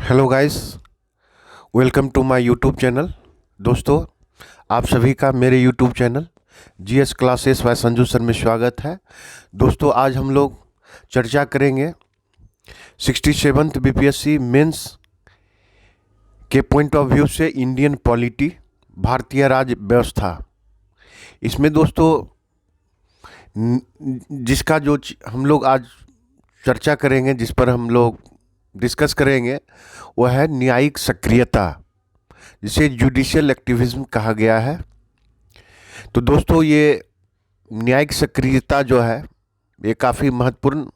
Hello guys, welcome to my YouTube channel. दोस्तों, आप सभी का मेरे YouTube channel GS classes by Sanju sir में स्वागत है। दोस्तों, आज हम लोग चर्चा करेंगे 67th बीपीएससी मेंस के पॉइंट ऑफ व्यू से इंडियन पॉलिटी, भारतीय राज्य व्यवस्था। इसमें दोस्तों जिसका जो हम लोग आज चर्चा करेंगे, जिस पर हम लोग डिस्कस करेंगे, वह है न्यायिक सक्रियता, जिसे जुडिशियल एक्टिविज्म कहा गया है। तो दोस्तों, ये न्यायिक सक्रियता जो है, ये काफ़ी महत्वपूर्ण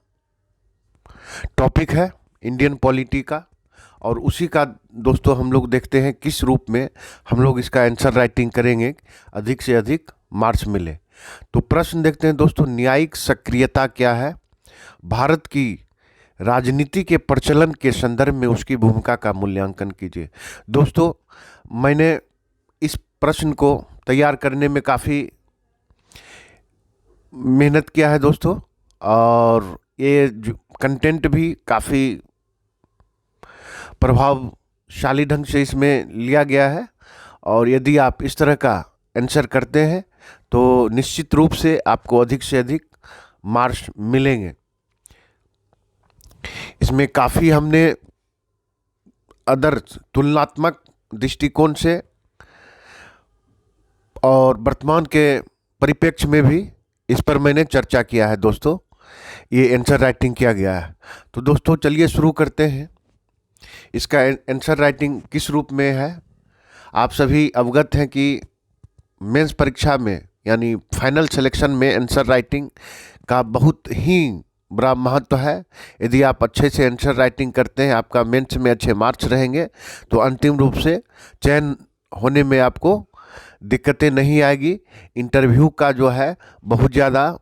टॉपिक है इंडियन पॉलिटी का, और उसी का दोस्तों हम लोग देखते हैं किस रूप में हम लोग इसका आंसर राइटिंग करेंगे, अधिक से अधिक मार्क्स मिले। तो प्रश्न देखते हैं दोस्तों, न्यायिक सक्रियता क्या है, भारत की राजनीति के प्रचलन के संदर्भ में उसकी भूमिका का मूल्यांकन कीजिए। दोस्तों, मैंने इस प्रश्न को तैयार करने में काफ़ी मेहनत किया है दोस्तों, और ये कंटेंट भी काफ़ी प्रभावशाली ढंग से इसमें लिया गया है। और यदि आप इस तरह का आंसर करते हैं तो निश्चित रूप से आपको अधिक से अधिक मार्क्स मिलेंगे। इसमें काफ़ी हमने अदर तुलनात्मक दृष्टिकोण से और वर्तमान के परिप्रेक्ष्य में भी इस पर मैंने चर्चा किया है दोस्तों, ये आंसर राइटिंग किया गया है। तो दोस्तों चलिए शुरू करते हैं। इसका आंसर राइटिंग किस रूप में है, आप सभी अवगत हैं कि मेंस परीक्षा में यानी फाइनल सिलेक्शन में आंसर राइटिंग का बहुत ही बड़ा महत्व है। यदि आप अच्छे से आंसर राइटिंग करते हैं, आपका मेंस में अच्छे मार्क्स रहेंगे, तो अंतिम रूप से चयन होने में आपको दिक्कतें नहीं आएगी। इंटरव्यू का जो है बहुत ज़्यादा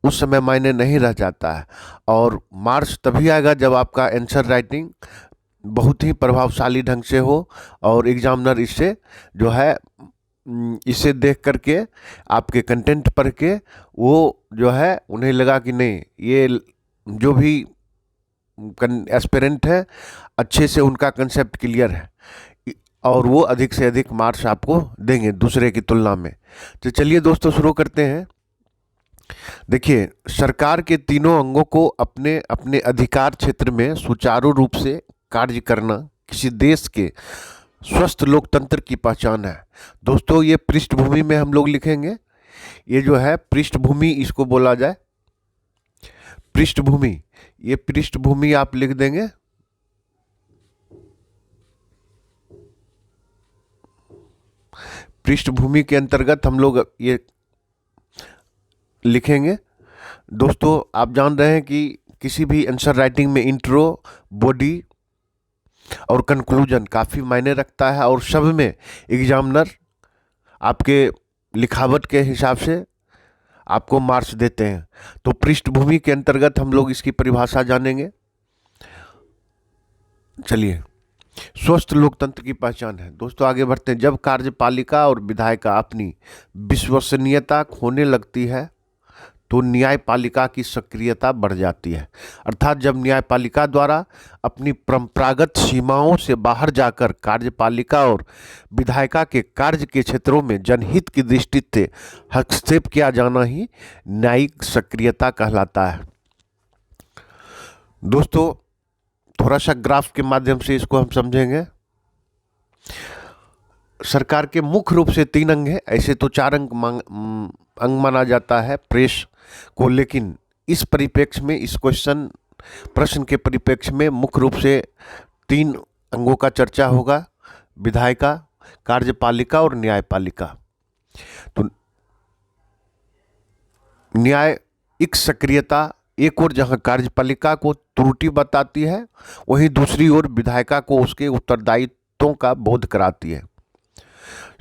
उस समय मायने नहीं रह जाता है, और मार्क्स तभी आएगा जब आपका आंसर राइटिंग बहुत ही प्रभावशाली ढंग से हो, और एग्जामिनर इससे जो है इसे देख करके, आपके कंटेंट पढ़ के, वो जो है उन्हें लगा कि नहीं, ये जो भी एस्पिरेंट है अच्छे से उनका कंसेप्ट क्लियर है, और वो अधिक से अधिक मार्क्स आपको देंगे दूसरे की तुलना में। तो चलिए दोस्तों शुरू करते हैं। देखिए, सरकार के तीनों अंगों को अपने अपने अधिकार क्षेत्र में सुचारू रूप से कार्य करना किसी देश के स्वस्थ लोकतंत्र की पहचान है। दोस्तों, ये पृष्ठभूमि में हम लोग लिखेंगे, ये जो है पृष्ठभूमि इसको बोला जाए, पृष्ठभूमि, ये पृष्ठभूमि आप लिख देंगे। पृष्ठभूमि के अंतर्गत हम लोग ये लिखेंगे। दोस्तों, आप जान रहे हैं कि किसी भी आंसर राइटिंग में इंट्रो, बॉडी और कंक्लूजन काफ़ी मायने रखता है, और सब में एग्जामिनर आपके लिखावट के हिसाब से आपको मार्क्स देते हैं। तो पृष्ठभूमि के अंतर्गत हम लोग इसकी परिभाषा जानेंगे। चलिए, स्वस्थ लोकतंत्र की पहचान है। दोस्तों आगे बढ़ते हैं। जब कार्यपालिका और विधायिका अपनी विश्वसनीयता खोने लगती है तो न्यायपालिका की सक्रियता बढ़ जाती है। अर्थात जब न्यायपालिका द्वारा अपनी परंपरागत सीमाओं से बाहर जाकर कार्यपालिका और विधायिका के कार्य के क्षेत्रों में जनहित की दृष्टि से हस्तक्षेप किया जाना ही न्यायिक सक्रियता कहलाता है। दोस्तों, थोड़ा सा ग्राफ के माध्यम से इसको हम समझेंगे। सरकार के मुख्य रूप से 3 अंग हैं, ऐसे तो 4 अंग माना जाता है प्रेस को, लेकिन इस परिप्रेक्ष्य में, इस प्रश्न के परिप्रेक्ष्य में मुख्य रूप से 3 अंगों का चर्चा होगा, विधायिका, कार्यपालिका और न्यायपालिका। तो न्यायिक सक्रियता एक ओर जहां कार्यपालिका को त्रुटि बताती है, वहीं दूसरी ओर विधायिका को उसके उत्तरदायित्वों का बोध कराती है।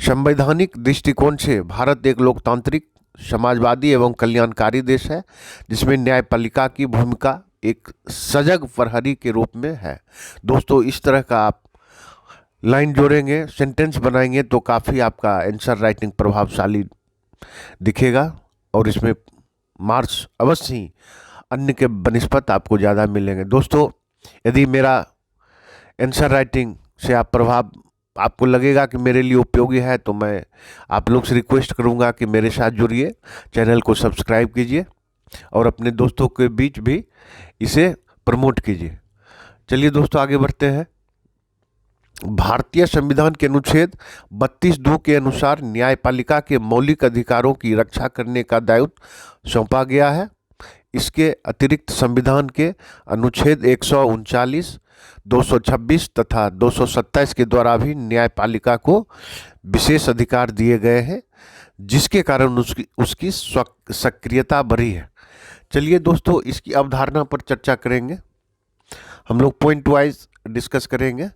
संवैधानिक दृष्टिकोण से भारत एक लोकतांत्रिक, समाजवादी एवं कल्याणकारी देश है, जिसमें न्यायपालिका की भूमिका एक सजग प्रहरी के रूप में है। दोस्तों, इस तरह का आप लाइन जोड़ेंगे, सेंटेंस बनाएंगे, तो काफ़ी आपका आंसर राइटिंग प्रभावशाली दिखेगा, और इसमें मार्क्स अवश्य ही अन्य के बनिस्पत आपको ज़्यादा मिलेंगे। दोस्तों, यदि मेरा आंसर राइटिंग से आप प्रभाव आपको लगेगा कि मेरे लिए उपयोगी है, तो मैं आप लोग से रिक्वेस्ट करूंगा कि मेरे साथ जुड़िए, चैनल को सब्सक्राइब कीजिए और अपने दोस्तों के बीच भी इसे प्रमोट कीजिए। चलिए दोस्तों आगे बढ़ते हैं। भारतीय संविधान के अनुच्छेद 32(2) के अनुसार न्यायपालिका के मौलिक अधिकारों की रक्षा करने का दायित्व सौंपा गया है। इसके अतिरिक्त संविधान के अनुच्छेद 139, 226 तथा 227 के द्वारा भी न्यायपालिका को विशेष अधिकार दिए गए हैं, जिसके कारण उसकी सक्रियता बढ़ी है। चलिए दोस्तों इसकी अवधारणा पर चर्चा करेंगे। हम लोग पॉइंट वाइज डिस्कस करेंगे।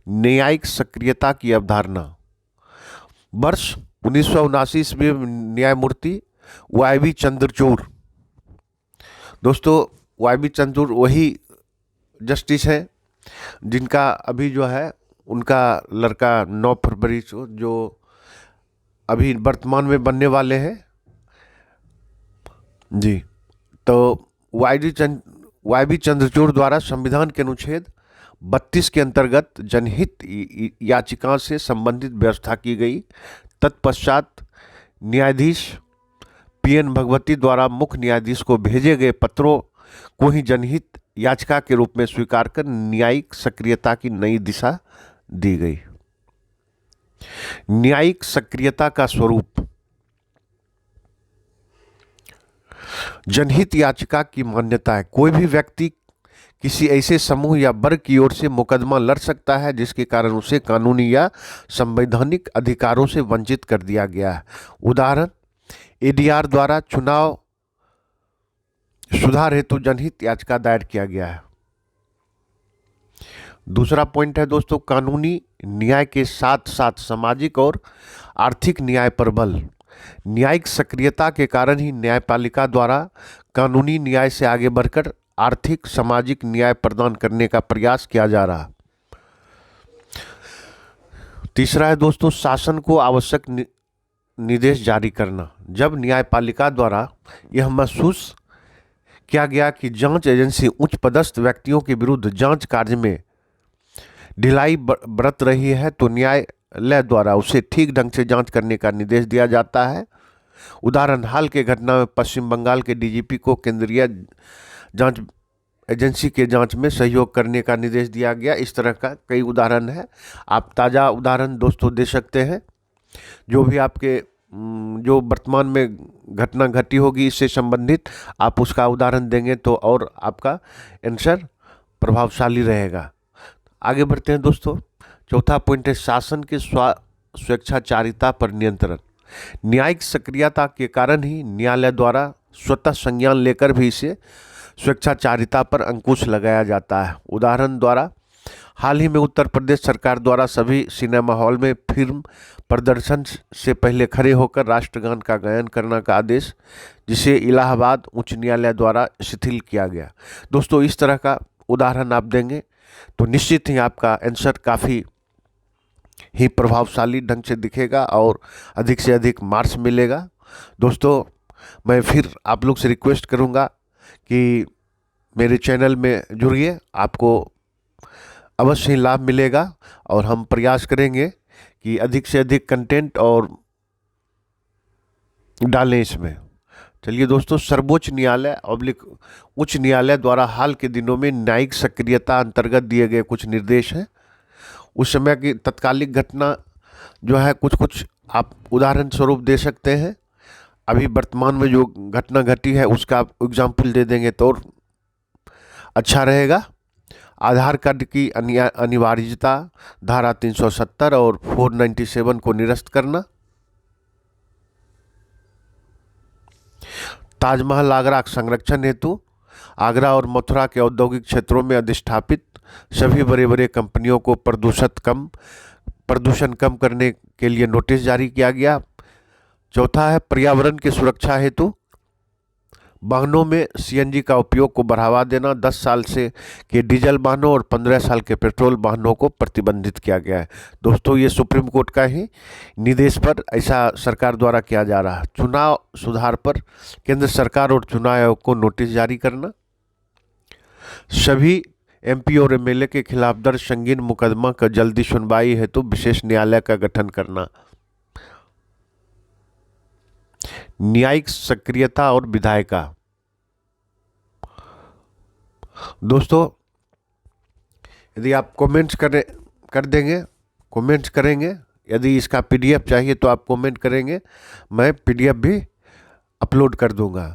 न्यायिक सक्रियता की अवधारणा। वर्ष 1979 ईस्वी में न्यायमूर्ति वाई चंद्रचूड़, दोस्तों वाई चंद्रचूड़ वही जस्टिस हैं जिनका अभी जो है उनका लड़का 9 फरवरी को जो अभी वर्तमान में बनने वाले हैं जी। तो वाई चंद्रचूड़ द्वारा संविधान के अनुच्छेद 32 के अंतर्गत जनहित याचिका से संबंधित व्यवस्था की गई। तत्पश्चात न्यायाधीश PN भगवती द्वारा मुख्य न्यायाधीश को भेजे गए पत्रों को ही जनहित याचिका के रूप में स्वीकार कर न्यायिक सक्रियता की नई दिशा दी गई। न्यायिक सक्रियता का स्वरूप। जनहित याचिका की मान्यता है कोई भी व्यक्ति किसी ऐसे समूह या वर्ग की ओर से मुकदमा लड़ सकता है जिसके कारण उसे कानूनी या संवैधानिक अधिकारों से वंचित कर दिया गया है। उदाहरण, ADR द्वारा चुनाव सुधार हेतु जनहित याचिका दायर किया गया है। दूसरा पॉइंट है दोस्तों, कानूनी न्याय के साथ साथ सामाजिक और आर्थिक न्याय पर बल। न्यायिक सक्रियता के कारण ही न्यायपालिका द्वारा कानूनी न्याय से आगे बढ़कर आर्थिक सामाजिक न्याय प्रदान करने का प्रयास किया जा रहा है। तीसरा है दोस्तों, शासन को आवश्यक निर्देश जारी करना। जब न्यायपालिका द्वारा यह महसूस किया गया कि जांच एजेंसी उच्च पदस्थ व्यक्तियों के विरुद्ध जांच कार्य में ढिलाई बरत रही है तो न्यायालय द्वारा उसे ठीक ढंग से जांच करने का निर्देश दिया जाता है। उदाहरण, हाल के घटना में पश्चिम बंगाल के DGP को केंद्रीय जांच एजेंसी के जांच में सहयोग करने का निर्देश दिया गया। इस तरह का कई उदाहरण है। आप ताज़ा उदाहरण दोस्तों दे सकते हैं। जो भी आपके जो वर्तमान में घटना घटी होगी इससे संबंधित आप उसका उदाहरण देंगे तो और आपका आंसर प्रभावशाली रहेगा। आगे बढ़ते हैं दोस्तों। चौथा पॉइंट है शासन के स्वेच्छाचारिता पर नियंत्रण। न्यायिक सक्रियता के कारण ही न्यायालय द्वारा स्वतः संज्ञान लेकर भी इसे स्वेच्छाचारिता पर अंकुश लगाया जाता है। उदाहरण द्वारा हाल ही में उत्तर प्रदेश सरकार द्वारा सभी सिनेमा हॉल में फिल्म प्रदर्शन से पहले खड़े होकर राष्ट्रगान का गायन करने का आदेश, जिसे इलाहाबाद उच्च न्यायालय द्वारा शिथिल किया गया। दोस्तों इस तरह का उदाहरण आप देंगे तो निश्चित ही आपका आंसर काफ़ी ही प्रभावशाली ढंग से दिखेगा और अधिक से अधिक मार्क्स मिलेगा। दोस्तों मैं फिर आप लोग से रिक्वेस्ट करूंगा कि मेरे चैनल में जुड़िए, आपको अवश्य ही लाभ मिलेगा और हम प्रयास करेंगे कि अधिक से अधिक कंटेंट और डालें इसमें। चलिए दोस्तों, सर्वोच्च न्यायालय उच्च न्यायालय द्वारा हाल के दिनों में न्यायिक सक्रियता अंतर्गत दिए गए कुछ निर्देश हैं। उस समय की तत्कालिक घटना जो है कुछ आप उदाहरण स्वरूप दे सकते हैं। अभी वर्तमान में जो घटना घटी है उसका एग्जाम्पल दे देंगे तो और अच्छा रहेगा। आधार कार्ड की अनिवार्यता, धारा 370 और 497 को निरस्त करना। ताजमहल आगरा संरक्षण हेतु आगरा और मथुरा के औद्योगिक क्षेत्रों में अधिष्ठापित सभी बड़े बड़े कंपनियों को प्रदूषण कम करने के लिए नोटिस जारी किया गया। चौथा है पर्यावरण की सुरक्षा हेतु वाहनों में CNG का उपयोग को बढ़ावा देना। 10 साल से के डीजल वाहनों और 15 साल के पेट्रोल वाहनों को प्रतिबंधित किया गया है। दोस्तों ये सुप्रीम कोर्ट का ही निर्देश पर ऐसा सरकार द्वारा किया जा रहा है। चुनाव सुधार पर केंद्र सरकार और चुनाव आयोग को नोटिस जारी करना। सभी एमपी और एमएलए के खिलाफ दर्ज संगीन मुकदमा का जल्दी सुनवाई हेतु विशेष न्यायालय का गठन करना। न्यायिक सक्रियता और विधायिका। दोस्तों यदि आप कमेंट्स करेंगे, यदि इसका पीडीएफ चाहिए तो आप कमेंट करेंगे, मैं पीडीएफ भी अपलोड कर दूंगा।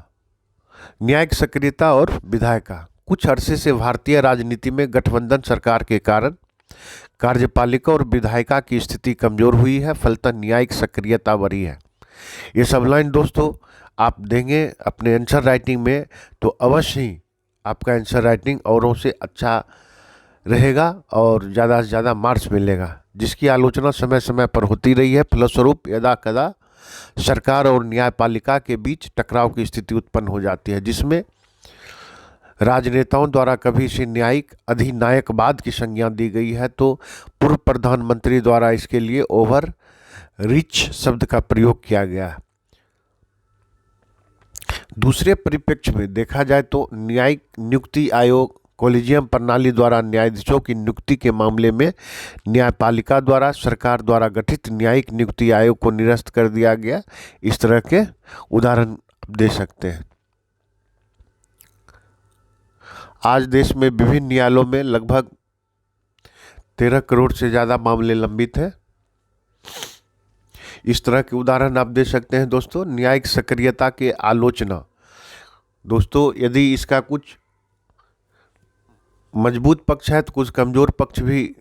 न्यायिक सक्रियता और विधायिका। कुछ अरसे से भारतीय राजनीति में गठबंधन सरकार के कारण कार्यपालिका और विधायिका की स्थिति कमजोर हुई है, फलतः न्यायिक सक्रियता बढ़ी है। ये सब लाइन दोस्तों आप देंगे अपने आंसर राइटिंग में तो अवश्य ही आपका आंसर राइटिंग औरों से अच्छा रहेगा और ज़्यादा से ज़्यादा मार्क्स मिलेगा, जिसकी आलोचना समय समय पर होती रही है। फलस्वरूप यदा कदा सरकार और न्यायपालिका के बीच टकराव की स्थिति उत्पन्न हो जाती है, जिसमें राजनेताओं द्वारा कभी इसे न्यायिक अधिनायकवाद की संज्ञा दी गई है तो पूर्व प्रधानमंत्री द्वारा इसके लिए ओवर रिच शब्द का प्रयोग किया गया है। दूसरे परिप्रेक्ष्य में देखा जाए तो न्यायिक नियुक्ति आयोग कॉलेजियम प्रणाली द्वारा न्यायाधीशों की नियुक्ति के मामले में न्यायपालिका द्वारा सरकार द्वारा गठित न्यायिक नियुक्ति आयोग को निरस्त कर दिया गया। इस तरह के उदाहरण दे सकते हैं। आज देश में विभिन्न न्यायालयों में लगभग 13 करोड़ से ज़्यादा मामले लंबित हैं। इस तरह के उदाहरण आप दे सकते हैं। दोस्तों न्यायिक सक्रियता के आलोचना। दोस्तों यदि इसका कुछ मजबूत पक्ष है तो कुछ कमज़ोर पक्ष भी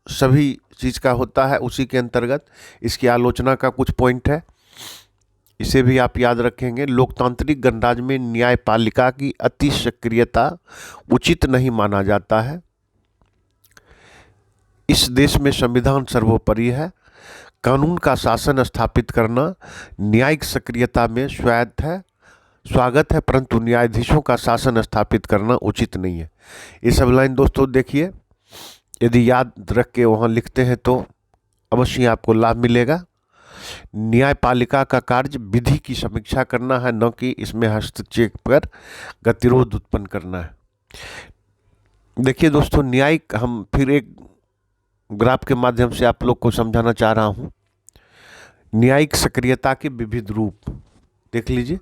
सभी चीज़ का होता है, उसी के अंतर्गत इसकी आलोचना का कुछ पॉइंट है, इसे भी आप याद रखेंगे। लोकतांत्रिक गणराज्य में न्यायपालिका की अति सक्रियता उचित नहीं माना जाता है। इस देश में संविधान सर्वोपरि है। कानून का शासन स्थापित करना न्यायिक सक्रियता में स्वागत है, परंतु न्यायाधीशों का शासन स्थापित करना उचित नहीं है। ये सब लाइन दोस्तों देखिए, यदि याद रख के वहाँ लिखते हैं तो अवश्य आपको लाभ मिलेगा। न्यायपालिका का कार्य विधि की समीक्षा करना है, न कि इसमें हस्तक्षेप कर गतिरोध उत्पन्न करना है। देखिए दोस्तों न्यायिक, हम फिर एक ग्राफ के माध्यम से आप लोग को समझाना चाह रहा हूँ। न्यायिक सक्रियता के विविध रूप देख लीजिए,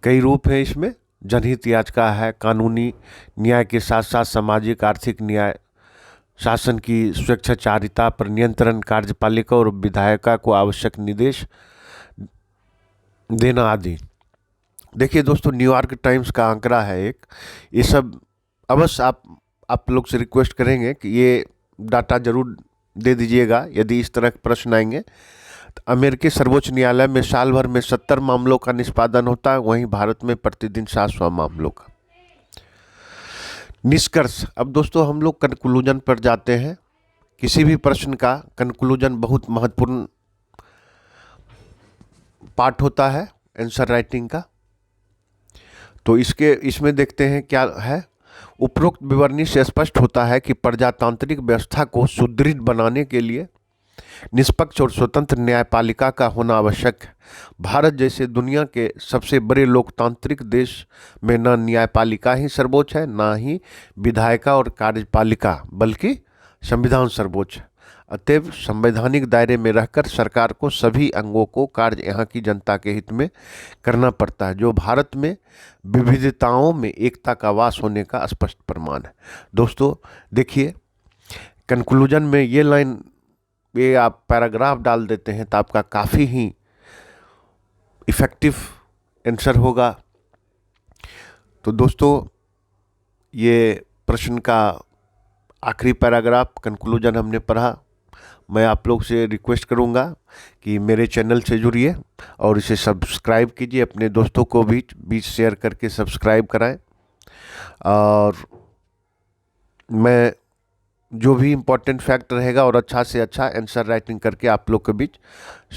कई रूप हैं इसमें। जनहित याचिका है, कानूनी न्याय के साथ साथ सामाजिक आर्थिक न्याय, शासन की स्वेच्छाचारिता पर नियंत्रण, कार्यपालिका और विधायिका को आवश्यक निर्देश देना आदि। देखिए दोस्तों न्यूयॉर्क टाइम्स का आंकड़ा है एक, ये सब अवश्य आप लोग से रिक्वेस्ट करेंगे कि ये डाटा जरूर दे दीजिएगा यदि इस तरह के प्रश्न आएंगे। तो अमेरिकी सर्वोच्च न्यायालय में साल भर में 70 मामलों का निष्पादन होता है, वहीं भारत में प्रतिदिन 700 मामलों का। निष्कर्ष। अब दोस्तों हम लोग कंक्लूजन पर जाते हैं। किसी भी प्रश्न का कंक्लूजन बहुत महत्वपूर्ण पार्ट होता है आंसर राइटिंग का। तो इसमें देखते हैं क्या है। उपरोक्त विवरणी से स्पष्ट होता है कि प्रजातांत्रिक व्यवस्था को सुदृढ़ बनाने के लिए निष्पक्ष और स्वतंत्र न्यायपालिका का होना आवश्यक है। भारत जैसे दुनिया के सबसे बड़े लोकतांत्रिक देश में न न्यायपालिका ही सर्वोच्च है, न ही विधायिका और कार्यपालिका, बल्कि संविधान सर्वोच्च है। अतएव संवैधानिक दायरे में रहकर सरकार को सभी अंगों को कार्य यहाँ की जनता के हित में करना पड़ता है, जो भारत में विविधताओं में एकता का वास होने का स्पष्ट प्रमाण है। दोस्तों देखिए कंक्लूजन में ये लाइन, ये आप पैराग्राफ डाल देते हैं तो आपका काफ़ी ही इफ़ेक्टिव आंसर होगा। तो दोस्तों ये प्रश्न का आखिरी पैराग्राफ कंक्लूजन हमने पढ़ा। मैं आप लोग से रिक्वेस्ट करूंगा कि मेरे चैनल से जुड़िए और इसे सब्सक्राइब कीजिए, अपने दोस्तों को भी शेयर करके सब्सक्राइब कराएं। और मैं जो भी इम्पोर्टेंट फैक्ट रहेगा और अच्छा से अच्छा आंसर राइटिंग करके आप लोग के बीच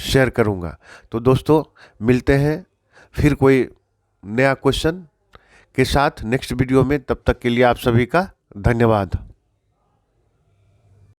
शेयर करूंगा। तो दोस्तों मिलते हैं फिर कोई नया क्वेश्चन के साथ नेक्स्ट वीडियो में। तब तक के लिए आप सभी का धन्यवाद।